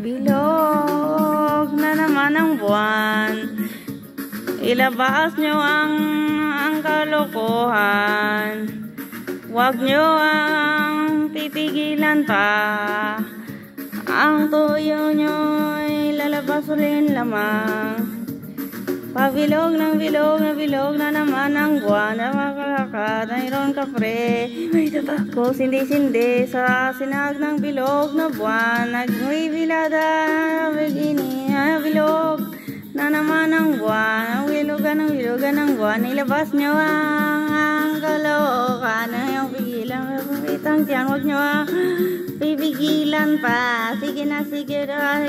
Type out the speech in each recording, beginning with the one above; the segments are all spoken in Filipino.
Bilog na naman ang buwan. Ilabas nyo ang kalokohan. Huwag nyo ang pipigilan pa. Ang tuyo nyo'y lalabas rin lamang. Pabilog ng bilog na bilog na naman ang buwan. Namakalakat, mayroon ka pre. May tabako, sindi-sindi sa sinag ng bilog na buwan. Nagbibilada, bigini, bilog na naman ang buwan. Ang bilogan ng buwan. Ilabas nyo ang kalokan. Yung pigilan, pitang tiyan. Huwag nyo pipigilan pa. Sige na, sige na.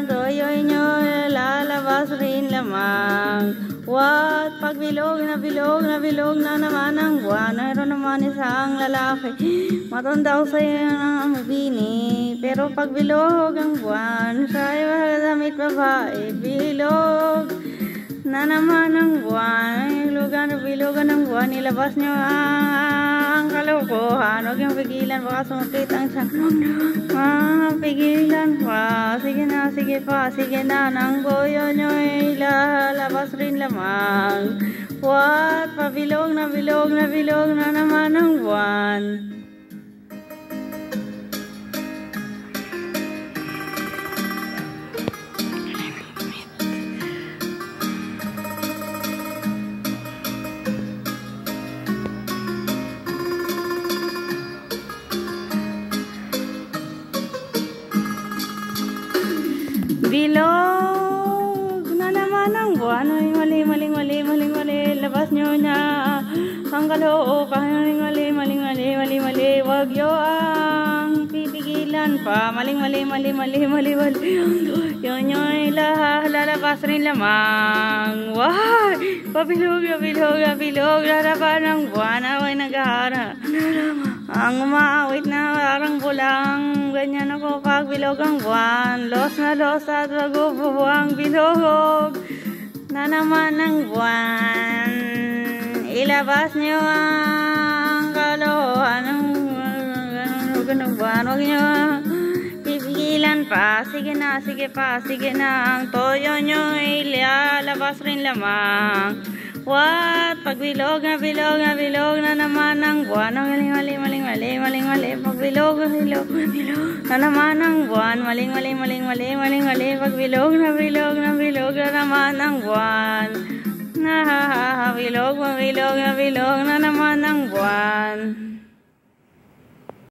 Toyoy nyo, lalabas rin lamang. What? Pag bilog na naman ang buwan. Mayroon naman isang lalaki. Matanda ko sa'yo ng bini. Pero pag bilog ang buwan, sa'yo damit babae. Bilog na naman ang buwan. Bilogan ng buwan. Ilabas nyo ang kalokohan. Huwag yung pigilan. Baka sumakit ang tiyan. Pigilan pa. Sige na, sige pa. Sige na. Nang boyo nyo ilalabas rin lamang. What? Pabilog na naman ang buwan. Bilog na naman ang buwan. Ay, mali. Labas nyo na ang kalookan. Mali. Huwag nyo ang pipigilan pa. Mali. Yun nyo lalabas rin lamang. Wow! Pabilog na naman ang buwan. Away nag-ahara. Ang umaawit na parang bulang. Ganyan ako pag bilog ang buwan. Los at magububuang bilog na naman ang buwan. Ilabas nyo ang kalohan ng buwan. Huwag nyo pipigilan pa. Sige na, sige pa. Sige na. Ang toyo nyo ilalabas rin lamang. What? Pag bilog na naman ang buwan. Maling. Pag bilog na naman ang buwan. Maling. Pag bilog na naman ang buwan. Bilog na naman ang buwan.